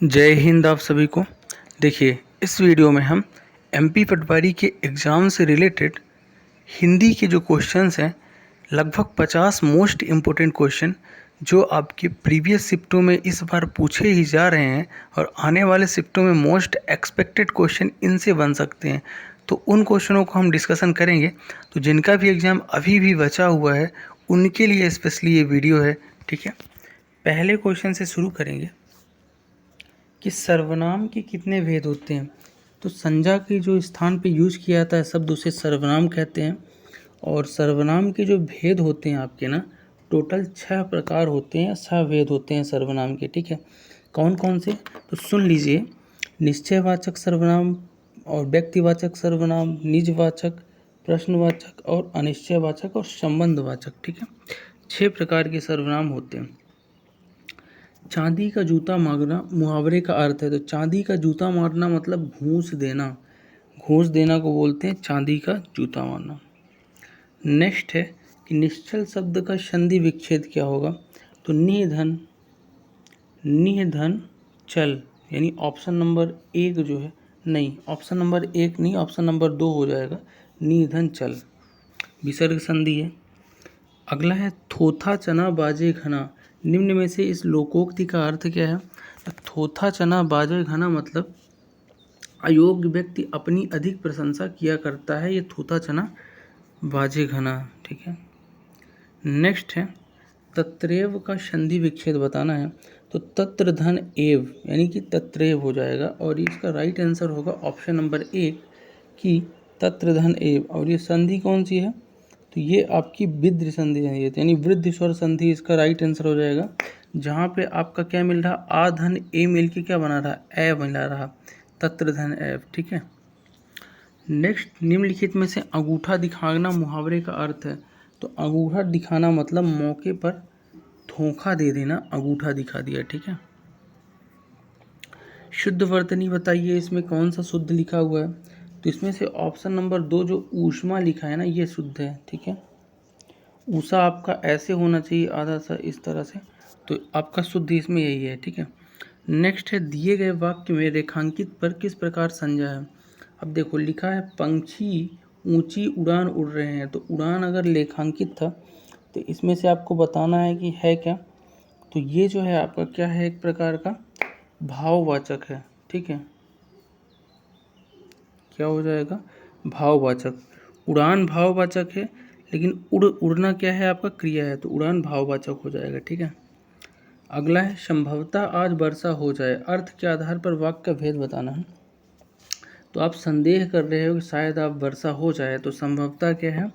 जय हिंद आप सभी को। देखिए, इस वीडियो में हम एमपी पटवारी के एग्ज़ाम से रिलेटेड हिंदी के जो क्वेश्चंस हैं, लगभग 50 मोस्ट इम्पोर्टेंट क्वेश्चन जो आपके प्रीवियस शिफ्टों में इस बार पूछे ही जा रहे हैं और आने वाले शिफ्टों में मोस्ट एक्सपेक्टेड क्वेश्चन इनसे बन सकते हैं। तो उन क्वेश्चनों को हम डिस्कशन करेंगे। तो जिनका भी एग्ज़ाम अभी भी बचा हुआ है उनके लिए स्पेशली ये वीडियो है। ठीक है, पहले क्वेश्चन से शुरू करेंगे कि सर्वनाम के कितने भेद होते हैं। तो संज्ञा के जो स्थान पे यूज किया जाता है शब्द उसे सर्वनाम कहते हैं। और सर्वनाम के जो भेद होते हैं आपके ना, टोटल 6 प्रकार होते हैं, 6 भेद होते हैं सर्वनाम के। ठीक है, कौन कौन से तो सुन लीजिए। निश्चयवाचक सर्वनाम और व्यक्तिवाचक सर्वनाम, निजवाचक, प्रश्नवाचक और अनिश्चयवाचक और संबंधवाचक। ठीक है, 6 प्रकार के सर्वनाम होते हैं। चांदी का जूता मारना मुहावरे का अर्थ है। तो चांदी का जूता मारना मतलब घूस देना। घूस देना को बोलते हैं चांदी का जूता मारना। नेक्स्ट है कि निश्चल शब्द का संधि विच्छेद क्या होगा। तो निधन, निधन चल, यानी ऑप्शन नंबर 1 जो है, नहीं ऑप्शन नंबर 1 नहीं, ऑप्शन नंबर 2 हो जाएगा, निधन चल, विसर्ग संधि है। अगला है थोथा चना बाजे घना। निम्न में से इस लोकोक्ति का अर्थ क्या है। थोथा चना बाजे घना मतलब अयोग्य व्यक्ति अपनी अधिक प्रशंसा किया करता है, ये थोथा चना बाजे घना। ठीक है, नेक्स्ट है तत्रेव का संधि विच्छेद बताना है। तो तत्र धन एव यानी कि तत्रेव हो जाएगा और इसका राइट आंसर होगा ऑप्शन नंबर 1 कि तत्र धन एव। और ये संधि कौन सी है, तो ये आपकी वृद्धि संधि है, यानी वृद्धि स्वर संधि इसका राइट आंसर हो जाएगा। जहाँ पे आपका क्या मिल रहा, आ धन ए मिल के क्या बना रहा, ए बना रहा, तत्र धन एव। ठीक है, नेक्स्ट निम्नलिखित में से अंगूठा दिखाना मुहावरे का अर्थ है। तो अंगूठा दिखाना मतलब मौके पर धोखा दे देना, अंगूठा दिखा दिया। ठीक है, शुद्ध वर्तनी बताइए, इसमें कौन सा शुद्ध लिखा हुआ है। तो इसमें से ऑप्शन नंबर 2 जो ऊष्मा लिखा है ना, ये शुद्ध है। ठीक है, ऊषा आपका ऐसे होना चाहिए आधा सा इस तरह से, तो आपका शुद्ध इसमें यही है। ठीक है, नेक्स्ट है दिए गए वाक्य में रेखांकित पर किस प्रकार संज्ञा है। अब देखो लिखा है पंछी ऊंची उड़ान उड़ रहे हैं। तो उड़ान अगर लेखांकित था तो इसमें से आपको बताना है कि है क्या। तो ये जो है आपका क्या है, एक प्रकार का भाववाचक है। ठीक है, क्या हो जाएगा, भाववाचक। उड़ान भाववाचक है, लेकिन उड़ना क्या है आपका क्रिया है, तो उड़ान भाववाचक हो जाएगा। ठीक है, अगला है संभवतः आज वर्षा हो जाए, अर्थ के आधार पर वाक्य का भेद बताना है। तो आप संदेह कर रहे हो कि शायद आप वर्षा हो जाए, तो संभवतः क्या है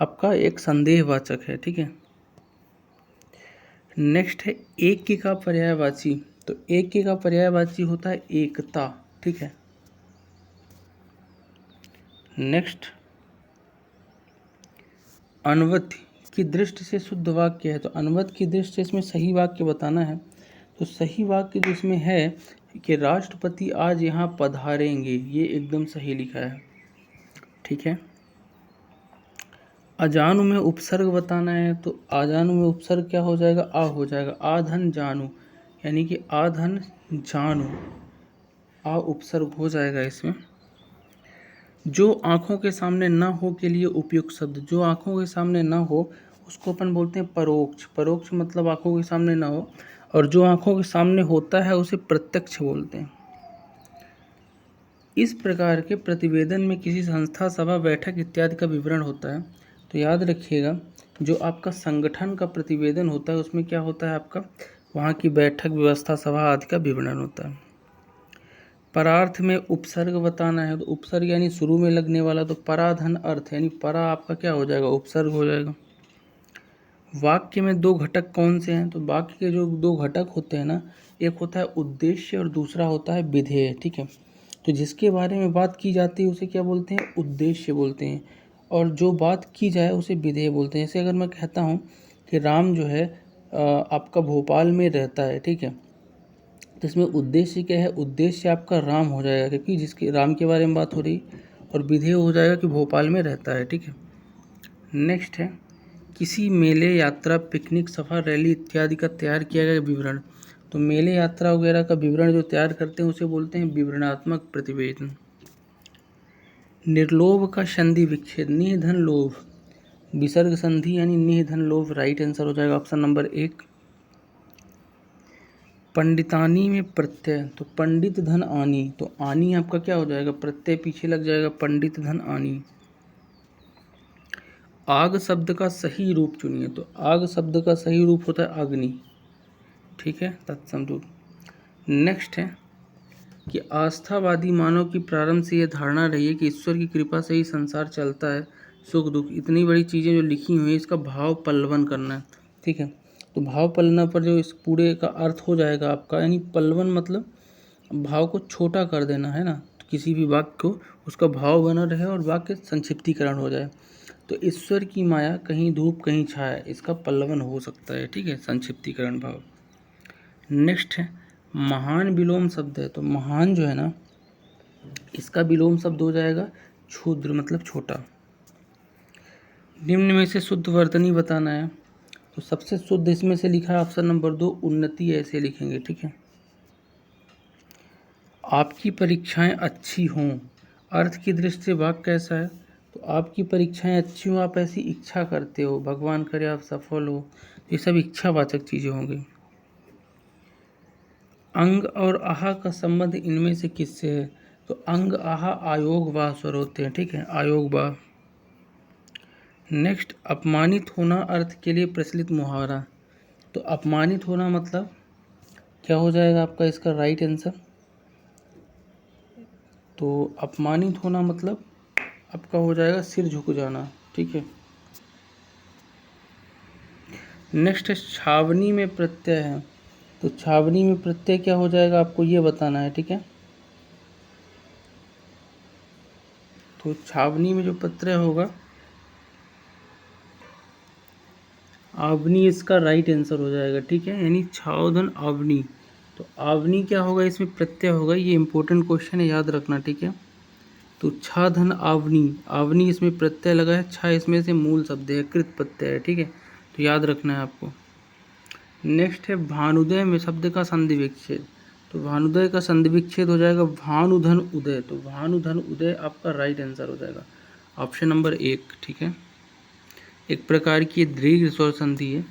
आपका एक संदेहवाचक है। ठीक है, नेक्स्ट है एक के का पर्यायवाची। तो एक के का पर्यायवाची होता है एकता। ठीक है, नेक्स्ट अनुवद की दृष्टि से शुद्ध वाक्य है। तो अनुवद की दृष्टि से इसमें सही वाक्य बताना है। तो सही वाक्य जो इसमें है कि राष्ट्रपति आज यहाँ पधारेंगे, ये एकदम सही लिखा है। ठीक है, अजानु में उपसर्ग बताना है। तो अजानु में उपसर्ग क्या हो जाएगा, आ हो जाएगा, आधन जानू, यानी कि आधन जानू, आ उपसर्ग हो जाएगा इसमें। जो आँखों के सामने ना हो के लिए उपयुक्त शब्द, जो आँखों के सामने ना हो उसको अपन बोलते हैं परोक्ष। परोक्ष मतलब आँखों के सामने ना हो, और जो आँखों के सामने होता है उसे प्रत्यक्ष बोलते हैं। इस प्रकार के प्रतिवेदन में किसी संस्था, सभा, बैठक इत्यादि का विवरण होता है। तो याद रखिएगा, जो आपका संगठन का प्रतिवेदन होता है उसमें क्या होता है आपका, वहाँ की बैठक, व्यवस्था, सभा आदि का विवरण होता है। परार्थ में उपसर्ग बताना है। तो उपसर्ग यानी शुरू में लगने वाला, तो पराधन अर्थ, यानी परा आपका क्या हो जाएगा, उपसर्ग हो जाएगा। वाक्य में 2 घटक कौन से हैं। तो वाक्य के जो 2 घटक होते हैं ना, एक होता है उद्देश्य और दूसरा होता है विधेय। ठीक है, तो जिसके बारे में बात की जाती है उसे क्या बोलते हैं, उद्देश्य बोलते हैं, और जो बात की जाए उसे विधेय बोलते हैं। जैसे अगर मैं कहता हूँ कि राम जो है आपका भोपाल में रहता है। ठीक है, तो इसमें उद्देश्य क्या है, उद्देश्य आपका राम हो जाएगा, क्योंकि जिसके राम के बारे में बात हो रही, और विधेय हो जाएगा कि भोपाल में रहता है। ठीक है, नेक्स्ट है किसी मेले, यात्रा, पिकनिक, सफर, रैली इत्यादि का तैयार किया गया विवरण। तो मेले यात्रा वगैरह का विवरण जो तैयार करते हैं उसे बोलते हैं विवरणात्मक प्रतिवेदन। निर्लोभ का संधि विच्छेद, निह धन लोभ, विसर्ग संधि यानी निह धन लोभ, राइट आंसर हो जाएगा ऑप्शन नंबर 1। पंडितानी में प्रत्यय, तो पंडित धन आनी, तो आनी आपका क्या हो जाएगा, प्रत्यय पीछे लग जाएगा, पंडित धन आनी। आग शब्द का सही रूप चुनिए, तो आग शब्द का सही रूप होता है अग्नि, ठीक है, तत्सम रूप। नेक्स्ट है कि आस्थावादी मानव की प्रारंभ से यह धारणा रही है कि ईश्वर की कृपा से ही संसार चलता है, सुख दुख, इतनी बड़ी चीज़ें जो लिखी हुई हैं इसका भाव पल्लवन करना है, ठीक है। तो भाव पलना पर जो इस पूरे का अर्थ हो जाएगा आपका, यानी पल्लवन मतलब भाव को छोटा कर देना है ना, तो किसी भी वाक्य को उसका भाव बना रहे और वाक्य संक्षिप्तीकरण हो जाए। तो ईश्वर की माया कहीं धूप कहीं छाया, इसका पल्लवन हो सकता है, ठीक है, संक्षिप्तीकरण भाव। नेक्स्ट है महान विलोम शब्द है, तो महान जो है ना इसका विलोम शब्द हो जाएगा क्षुद्र, मतलब छोटा। निम्न में से शुद्ध वर्तनी बताना है, तो सबसे शुद्ध इसमें से लिखा है ऑप्शन नंबर 2 उन्नति, ऐसे लिखेंगे, ठीक है। आपकी परीक्षाएं अच्छी हों, अर्थ की दृष्टि से वाक्य कैसा है, तो आपकी परीक्षाएं अच्छी हों, आप ऐसी इच्छा करते हो, भगवान करे आप सफल हो, ये सब इच्छावाचक चीज़ें होंगी। अंग और आहा का संबंध इनमें से किससे है, तो अंग आहा आयोग वा स्वर होते हैं, ठीक है, आयोग वा। नेक्स्ट अपमानित होना अर्थ के लिए प्रचलित मुहावरा, तो अपमानित होना मतलब क्या हो जाएगा आपका इसका राइट आंसर, तो अपमानित होना मतलब आपका हो जाएगा सिर झुक जाना, ठीक है। नेक्स्ट छावनी में प्रत्यय है, तो छावनी में प्रत्यय क्या हो जाएगा आपको ये बताना है, ठीक है। तो छावनी में जो प्रत्यय होगा आवनी, इसका राइट आंसर हो जाएगा, ठीक है, यानी छावधन आवनी। तो आवनी क्या होगा, इसमें प्रत्यय होगा, ये इंपॉर्टेंट क्वेश्चन है, याद रखना, ठीक है। तो छा धन आवनी, आवनी इसमें प्रत्यय लगा है, छा इसमें से मूल शब्द है, कृत प्रत्यय है, ठीक है, तो याद रखना है आपको। नेक्स्ट है भानुदय में शब्द का संधि विच्छेद, तो भानुदय का संधि विच्छेद हो जाएगा भानुधन उदय, तो भानुधन उदय आपका राइट आंसर हो जाएगा ऑप्शन नंबर 1, ठीक है, एक प्रकार की दीर्घ स्वर संधि है।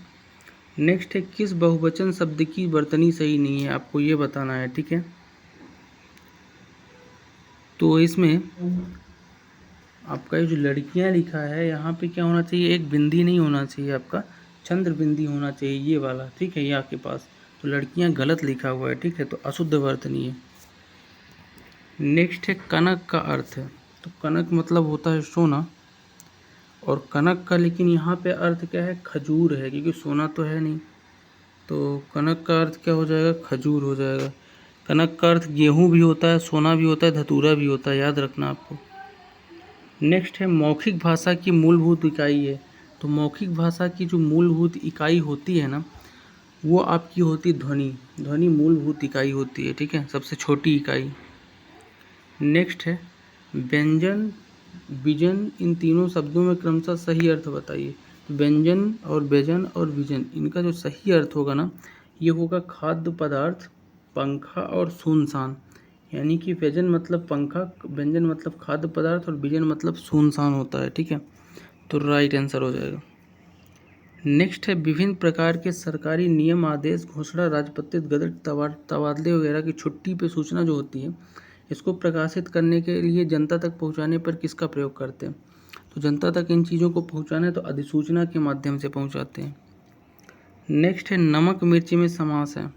नेक्स्ट है किस बहुवचन शब्द की वर्तनी सही नहीं है, आपको ये बताना है, ठीक है। तो इसमें आपका ये जो लड़कियां लिखा है यहाँ पे क्या होना चाहिए, एक बिंदी नहीं होना चाहिए, आपका चंद्र बिंदी होना चाहिए, ये वाला, ठीक है, ये आपके पास, तो लड़कियां गलत लिखा हुआ है, ठीक है, तो अशुद्ध वर्तनी है। नेक्स्ट है कनक का अर्थ है, तो कनक मतलब होता है सोना, और कनक का लेकिन यहाँ पे अर्थ क्या है, खजूर है, क्योंकि सोना तो है नहीं, तो कनक का अर्थ क्या हो जाएगा, खजूर हो जाएगा। कनक का अर्थ गेहूँ भी होता है, सोना भी होता है, धतूरा भी होता है, याद रखना आपको। नेक्स्ट है मौखिक भाषा की मूलभूत इकाई है, तो मौखिक भाषा की जो मूलभूत इकाई होती है ना वो आपकी होती ध्वनि, ध्वनि मूलभूत इकाई होती है, ठीक है, सबसे छोटी इकाई। नेक्स्ट है व्यंजन विजन, इन तीनों शब्दों में क्रमशः सही अर्थ बताइए, तो व्यंजन और व्यजन और विजन, इनका जो सही अर्थ होगा ना ये होगा खाद्य पदार्थ, पंखा और सुनसान, यानी कि व्यजन मतलब पंखा, व्यंजन मतलब खाद्य पदार्थ और विजन मतलब सुनसान होता है, ठीक है, तो राइट आंसर हो जाएगा। नेक्स्ट है विभिन्न प्रकार के सरकारी नियम आदेश घोषणा राजपत्रित गजट तबादले वगैरह की छुट्टी पे सूचना जो होती है इसको प्रकाशित करने के लिए जनता तक पहुंचाने पर किसका प्रयोग करते हैं, तो जनता तक इन चीज़ों को पहुंचाने तो अधिसूचना के माध्यम से पहुंचाते हैं। नेक्स्ट है नमक मिर्च में समास है,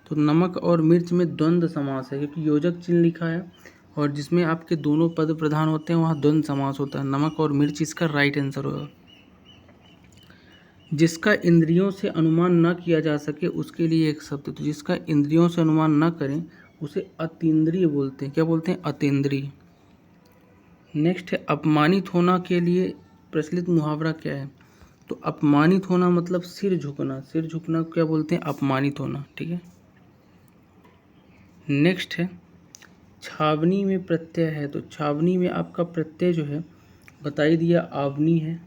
तो नमक और मिर्च में द्वंद्व समास है, क्योंकि योजक चिन्ह लिखा है और जिसमें आपके दोनों पद प्रधान होते हैं वहाँ द्वंद्व समास होता है, नमक और मिर्च इसका राइट आंसर होगा। जिसका इंद्रियों से अनुमान न किया जा सके उसके लिए एक शब्द, तो जिसका इंद्रियों से अनुमान न करें उसे अतीन्द्रिय बोलते हैं, क्या बोलते हैं, अतीन्द्रिय। नेक्स्ट है अपमानित होना के लिए प्रचलित मुहावरा क्या है, तो अपमानित होना मतलब सिर झुकना, सिर झुकना क्या बोलते हैं, अपमानित होना, ठीक है। नेक्स्ट है छावनी में प्रत्यय है, तो छावनी में आपका प्रत्यय जो है बता ही दिया आवनी है।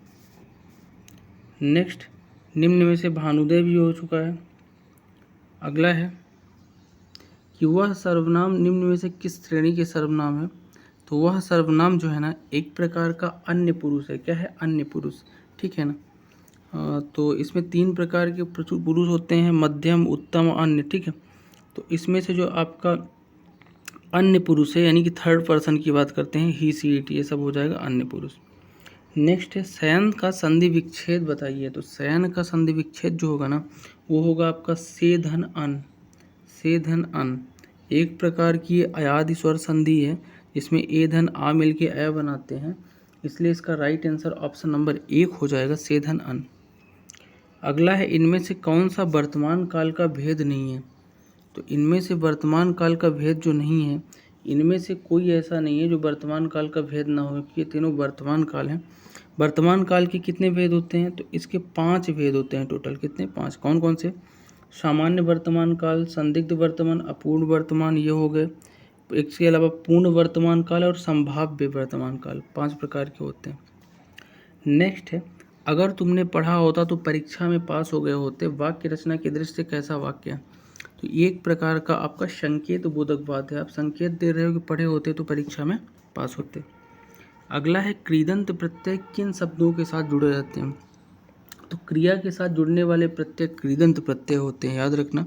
नेक्स्ट निम्न में से भानुदय भी हो चुका है। अगला है कि वह सर्वनाम निम्न में से किस श्रेणी के सर्वनाम है। तो वह सर्वनाम जो है ना एक प्रकार का अन्य पुरुष है। क्या है? अन्य पुरुष, ठीक है ना। तो इसमें 3 प्रकार के पुरुष होते हैं, मध्यम, उत्तम, अन्य, ठीक है। तो इसमें से जो आपका अन्य पुरुष है यानी कि थर्ड पर्सन की बात करते हैं, ही, सी, इट, ये सब हो जाएगा अन्य पुरुष। नेक्स्ट है शयन का संधि विच्छेद बताइए। तो शयन का संधि विच्छेद जो होगा ना वो होगा आपका से धन अन, से धन अन। एक प्रकार की अयादि स्वर संधि है जिसमें ए धन आ मिल के अ बनाते हैं, इसलिए इसका राइट आंसर ऑप्शन नंबर 1 हो जाएगा, से धन अन। अगला है इनमें से कौन सा वर्तमान काल का भेद नहीं है। तो इनमें से वर्तमान काल का भेद जो नहीं है, इनमें से कोई ऐसा नहीं है जो वर्तमान काल का भेद ना हो, क्योंकि ये तीनों वर्तमान काल हैं। वर्तमान काल के कितने भेद होते हैं? तो इसके 5 भेद होते हैं टोटल। कितने? 5। कौन कौन से? सामान्य वर्तमान काल, संदिग्ध वर्तमान, अपूर्ण वर्तमान, ये हो गए। इसके अलावा पूर्ण वर्तमान काल और संभाव्य वर्तमान काल, 5 प्रकार के होते हैं। नेक्स्ट है अगर तुमने पढ़ा होता तो परीक्षा में पास हो गए होते। वाक्य रचना की दृष्टि से कैसा वाक्य है? तो एक प्रकार का आपका संकेत बोधक बात है। आप संकेत दे रहे हो कि पढ़े होते तो परीक्षा में पास होते। अगला है कृदंत प्रत्यय किन शब्दों के साथ जुड़े रहते हैं। तो क्रिया के साथ जुड़ने वाले प्रत्यय कृदंत प्रत्यय होते हैं, याद रखना,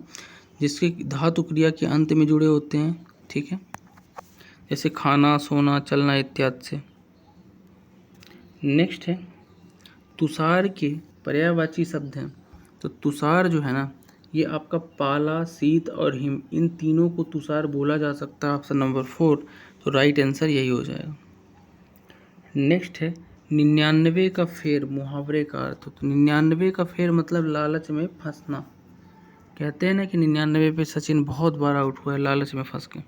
जिसके धातु क्रिया के अंत में जुड़े होते हैं, ठीक है, जैसे खाना, सोना, चलना इत्यादि से। नेक्स्ट है तुषार के पर्यायवाची शब्द हैं। तो तुषार जो है ना ये आपका पाला, शीत और हिम, इन तीनों को तुषार बोला जा सकता है, ऑप्शन नंबर 4। तो राइट आंसर यही हो जाएगा। नेक्स्ट है 99 का फेर मुहावरे का अर्थ। तो 99 का फेर मतलब लालच में फंसना। कहते हैं ना कि 99 पे सचिन बहुत बार आउट हुआ है लालच में फंस के।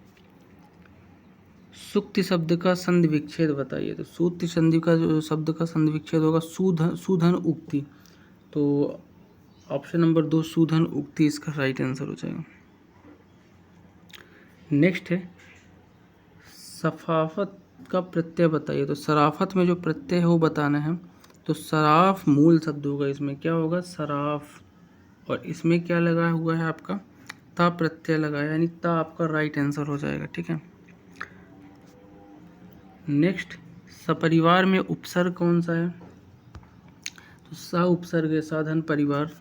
सुक्ति शब्द का संधि विच्छेद बताइए। तो सुक्ति संधि का जो शब्द का संधि विच्छेद होगा सुधन उक्ति। तो ऑप्शन नंबर 2 सुधन उक्ति इसका राइट आंसर हो जाएगा। नेक्स्ट है सफाफत का प्रत्यय बताइए। तो सराफत में जो प्रत्यय है वो बताना है। तो सराफ मूल शब्द होगा, इसमें क्या होगा? सराफ। और इसमें क्या लगा हुआ है आपका? ता प्रत्यय लगा है, यानी ता आपका राइट आंसर हो जाएगा, ठीक है। नेक्स्ट सपरिवार में उपसर्ग कौन सा है? तो सा उपसर्ग है, साधन परिवार।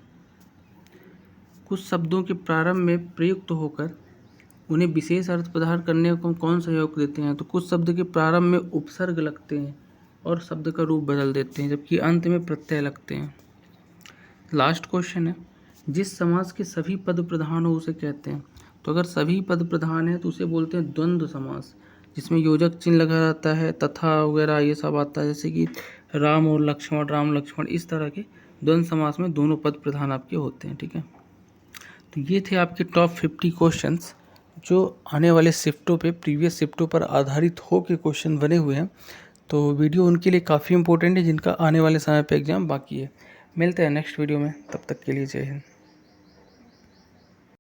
कुछ शब्दों के प्रारंभ में प्रयुक्त होकर उन्हें विशेष अर्थ प्रदान करने को कौन सहयोग देते हैं? तो कुछ शब्द के प्रारंभ में उपसर्ग लगते हैं और शब्द का रूप बदल देते हैं, जबकि अंत में प्रत्यय लगते हैं। लास्ट क्वेश्चन है जिस समास के सभी पद प्रधान हो उसे कहते हैं। तो अगर सभी पद प्रधान है तो उसे बोलते हैं द्वंद्व समास, जिसमें योजक चिन्ह लगा रहता है, तथा वगैरह ये सब आता है, जैसे कि राम और लक्ष्मण, राम लक्ष्मण, इस तरह के द्वंद्व समास में दोनों पद प्रधान आपके होते हैं, ठीक है। तो ये थे आपके टॉप 50 क्वेश्चंस जो आने वाले शिफ्टों पे, प्रीवियस शिफ्टों पर आधारित हो के क्वेश्चन बने हुए हैं। तो वीडियो उनके लिए काफ़ी इंपॉर्टेंट है जिनका आने वाले समय पे एग्ज़ाम बाकी है। मिलते हैं नेक्स्ट वीडियो में, तब तक के लिए जय हिंद।